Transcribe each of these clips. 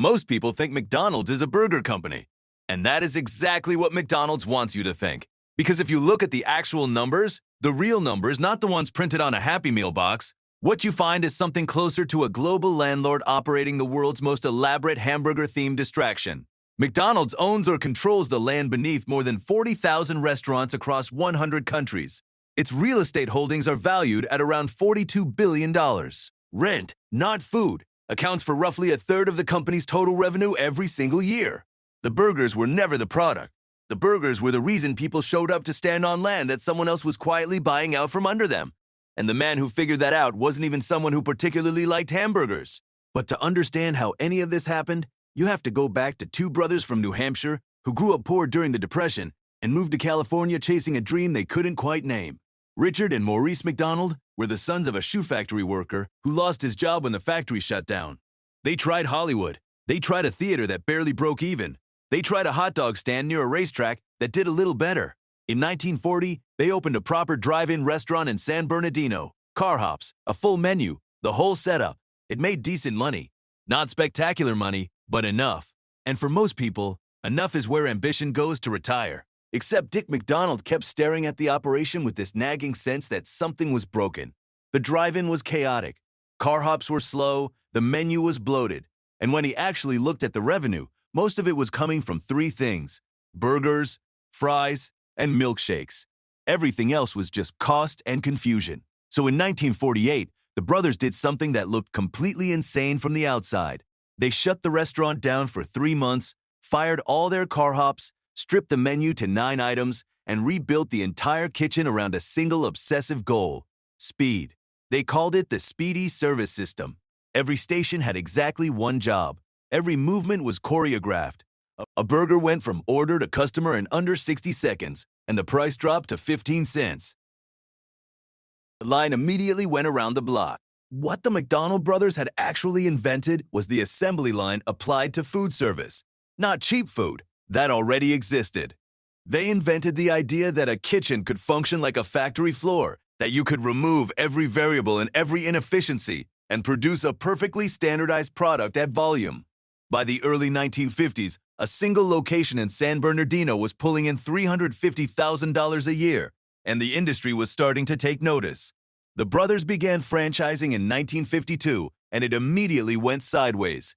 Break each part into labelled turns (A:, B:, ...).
A: Most people think McDonald's is a burger company. And that is exactly what McDonald's wants you to think. Because if you look at the actual numbers, the real numbers, not the ones printed on a Happy Meal box, what you find is something closer to a global landlord operating the world's most elaborate hamburger-themed distraction. McDonald's owns or controls the land beneath more than 40,000 restaurants across 100 countries. Its real estate holdings are valued at around $42 billion. Rent, not food, accounts for roughly a third of the company's total revenue every single year. The burgers were never the product. The burgers were the reason people showed up to stand on land that someone else was quietly buying out from under them. And the man who figured that out wasn't even someone who particularly liked hamburgers. But to understand how any of this happened, you have to go back to two brothers from New Hampshire who grew up poor during the Depression and moved to California chasing a dream they couldn't quite name. Richard and Maurice McDonald were the sons of a shoe factory worker who lost his job when the factory shut down. They tried Hollywood. They tried a theater that barely broke even. They tried a hot dog stand near a racetrack that did a little better. In 1940, they opened a proper drive-in restaurant in San Bernardino. Car hops, a full menu, the whole setup. It made decent money. Not spectacular money, but enough. And for most people, enough is where ambition goes to retire. Except Dick McDonald kept staring at the operation with this nagging sense that something was broken. The drive-in was chaotic. Car hops were slow, the menu was bloated. And when he actually looked at the revenue, most of it was coming from three things: burgers, fries, and milkshakes. Everything else was just cost and confusion. So in 1948, the brothers did something that looked completely insane from the outside. They shut the restaurant down for 3 months, fired all their car hops, stripped the menu to 9 items, and rebuilt the entire kitchen around a single obsessive goal: speed. They called it the Speedee service system. Every station had exactly one job. Every movement was choreographed. A burger went from order to customer in under 60 seconds, and the price dropped to 15 cents. The line immediately went around the block. What the McDonald brothers had actually invented was the assembly line applied to food service. Not cheap food. That already existed. They invented the idea that a kitchen could function like a factory floor, that you could remove every variable and every inefficiency and produce a perfectly standardized product at volume. By the early 1950s, a single location in San Bernardino was pulling in $350,000 a year, and the industry was starting to take notice. The brothers began franchising in 1952, and it immediately went sideways.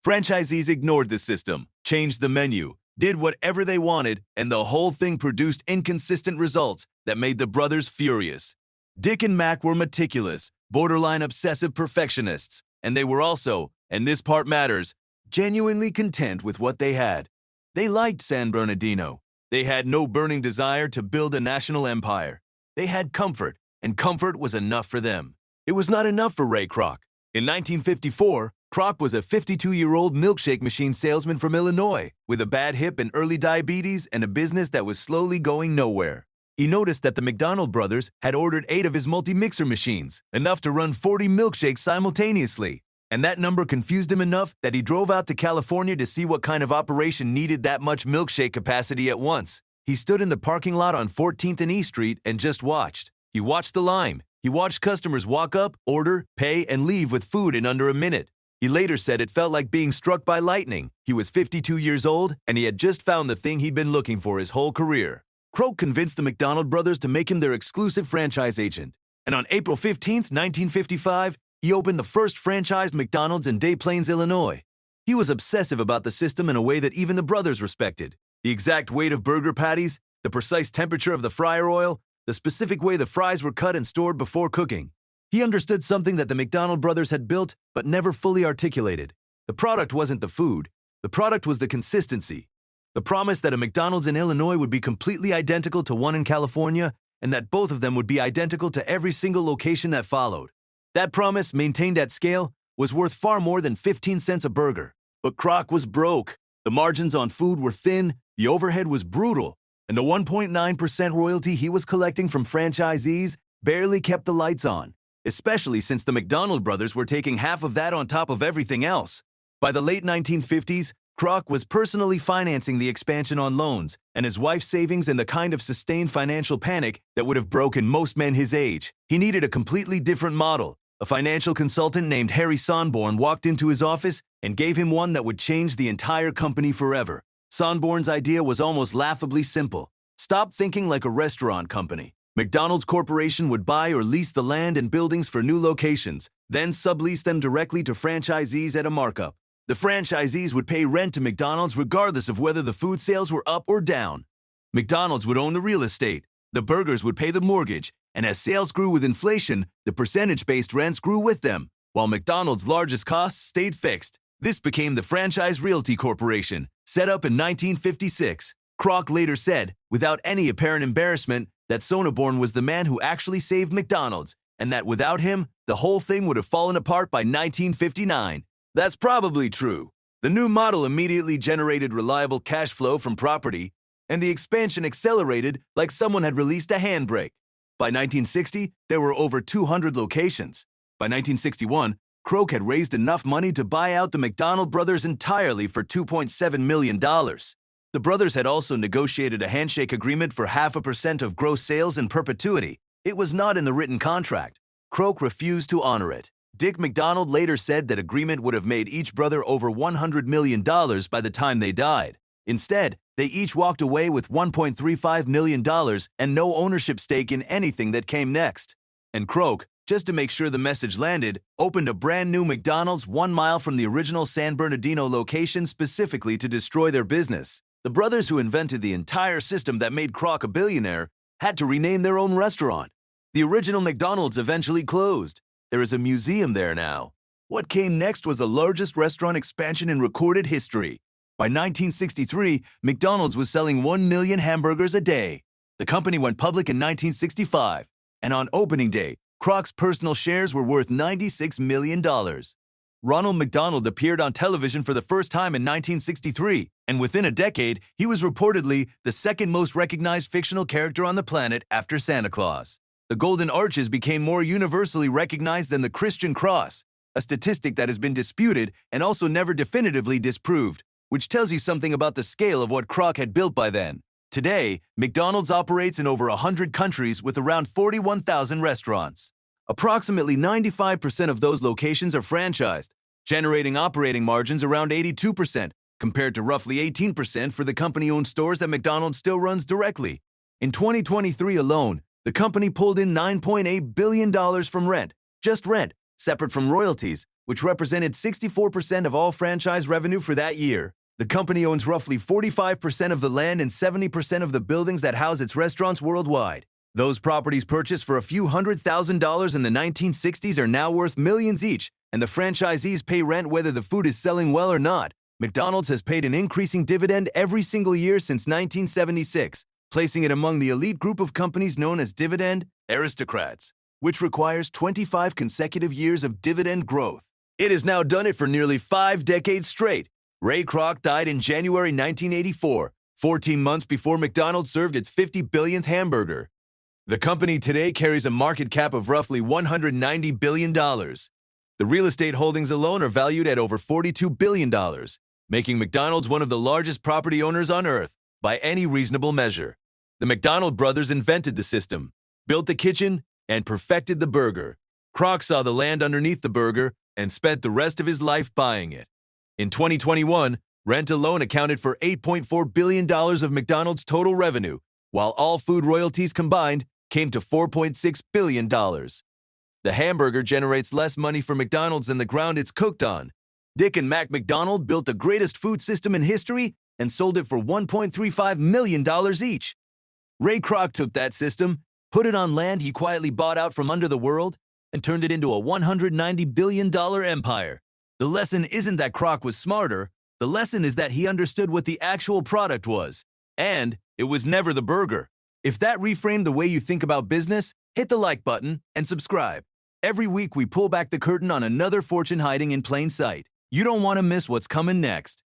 A: Franchisees ignored the system, changed the menu, did whatever they wanted, and the whole thing produced inconsistent results that made the brothers furious. Dick and Mac were meticulous, borderline obsessive perfectionists, and they were also, and this part matters, genuinely content with what they had. They liked San Bernardino. They had no burning desire to build a national empire. They had comfort, and comfort was enough for them. It was not enough for Ray Kroc. In 1954, Kroc was a 52-year-old milkshake machine salesman from Illinois with a bad hip and early diabetes and a business that was slowly going nowhere. He noticed that the McDonald brothers had ordered 8 of his multi-mixer machines, enough to run 40 milkshakes simultaneously. And that number confused him enough that he drove out to California to see what kind of operation needed that much milkshake capacity at once. He stood in the parking lot on 14th and E Street and just watched. He watched the line. He watched customers walk up, order, pay, and leave with food in under a minute. He later said it felt like being struck by lightning. He was 52 years old, and he had just found the thing he'd been looking for his whole career. Kroc convinced the McDonald brothers to make him their exclusive franchise agent. And on April 15, 1955, he opened the first franchised McDonald's in Des Plaines, Illinois. He was obsessive about the system in a way that even the brothers respected. The exact weight of burger patties, the precise temperature of the fryer oil, the specific way the fries were cut and stored before cooking. He understood something that the McDonald brothers had built but never fully articulated. The product wasn't the food. The product was the consistency. The promise that a McDonald's in Illinois would be completely identical to one in California, and that both of them would be identical to every single location that followed. That promise, maintained at scale, was worth far more than 15 cents a burger. But Kroc was broke. The margins on food were thin, the overhead was brutal, and the 1.9% royalty he was collecting from franchisees barely kept the lights on, especially since the McDonald brothers were taking half of that on top of everything else. By the late 1950s, Kroc was personally financing the expansion on loans, and his wife's savings in the kind of sustained financial panic that would have broken most men his age. He needed a completely different model. A financial consultant named Harry Sonneborn walked into his office and gave him one that would change the entire company forever. Sonneborn's idea was almost laughably simple. Stop thinking like a restaurant company. McDonald's Corporation would buy or lease the land and buildings for new locations, then sublease them directly to franchisees at a markup. The franchisees would pay rent to McDonald's regardless of whether the food sales were up or down. McDonald's would own the real estate, the burgers would pay the mortgage, and as sales grew with inflation, the percentage-based rents grew with them, while McDonald's largest costs stayed fixed. This became the Franchise Realty Corporation, set up in 1956. Kroc later said, without any apparent embarrassment, that Sonneborn was the man who actually saved McDonald's, and that without him, the whole thing would have fallen apart by 1959. That's probably true. The new model immediately generated reliable cash flow from property, and the expansion accelerated like someone had released a handbrake. By 1960, there were over 200 locations. By 1961, Kroc had raised enough money to buy out the McDonald brothers entirely for $2.7 million. The brothers had also negotiated a handshake agreement for 0.5% of gross sales in perpetuity. It was not in the written contract. Kroc refused to honor it. Dick McDonald later said that agreement would have made each brother over $100 million by the time they died. Instead, they each walked away with $1.35 million and no ownership stake in anything that came next. And Kroc, just to make sure the message landed, opened a brand new McDonald's 1 mile from the original San Bernardino location specifically to destroy their business. The brothers who invented the entire system that made Kroc a billionaire had to rename their own restaurant. The original McDonald's eventually closed. There is a museum there now. What came next was the largest restaurant expansion in recorded history. By 1963, McDonald's was selling 1 million hamburgers a day. The company went public in 1965, and on opening day, Kroc's personal shares were worth $96 million. Ronald McDonald appeared on television for the first time in 1963, and within a decade, he was reportedly the second most recognized fictional character on the planet after Santa Claus. The Golden Arches became more universally recognized than the Christian Cross, a statistic that has been disputed and also never definitively disproved, which tells you something about the scale of what Kroc had built by then. Today, McDonald's operates in over 100 countries with around 41,000 restaurants. Approximately 95% of those locations are franchised, generating operating margins around 82%, compared to roughly 18% for the company-owned stores that McDonald's still runs directly. In 2023 alone, the company pulled in $9.8 billion from rent, just rent, separate from royalties, which represented 64% of all franchise revenue for that year. The company owns roughly 45% of the land and 70% of the buildings that house its restaurants worldwide. Those properties purchased for a few $100,000 in the 1960s are now worth millions each, and the franchisees pay rent whether the food is selling well or not. McDonald's has paid an increasing dividend every single year since 1976, placing it among the elite group of companies known as dividend aristocrats, which requires 25 consecutive years of dividend growth. It has now done it for nearly 5 decades straight. Ray Kroc died in January 1984, 14 months before McDonald's served its 50 billionth hamburger. The company today carries a market cap of roughly $190 billion. The real estate holdings alone are valued at over $42 billion, making McDonald's one of the largest property owners on earth by any reasonable measure. The McDonald brothers invented the system, built the kitchen, and perfected the burger. Kroc saw the land underneath the burger and spent the rest of his life buying it. In 2021, rent alone accounted for $8.4 billion of McDonald's total revenue, while all food royalties combined came to $4.6 billion. The hamburger generates less money for McDonald's than the ground it's cooked on. Dick and Mac McDonald built the greatest food system in history and sold it for $1.35 million each. Ray Kroc took that system, put it on land he quietly bought out from under the world, and turned it into a $190 billion empire. The lesson isn't that Kroc was smarter. The lesson is that he understood what the actual product was. And it was never the burger. If that reframed the way you think about business, hit the like button and subscribe. Every week we pull back the curtain on another fortune hiding in plain sight. You don't want to miss what's coming next.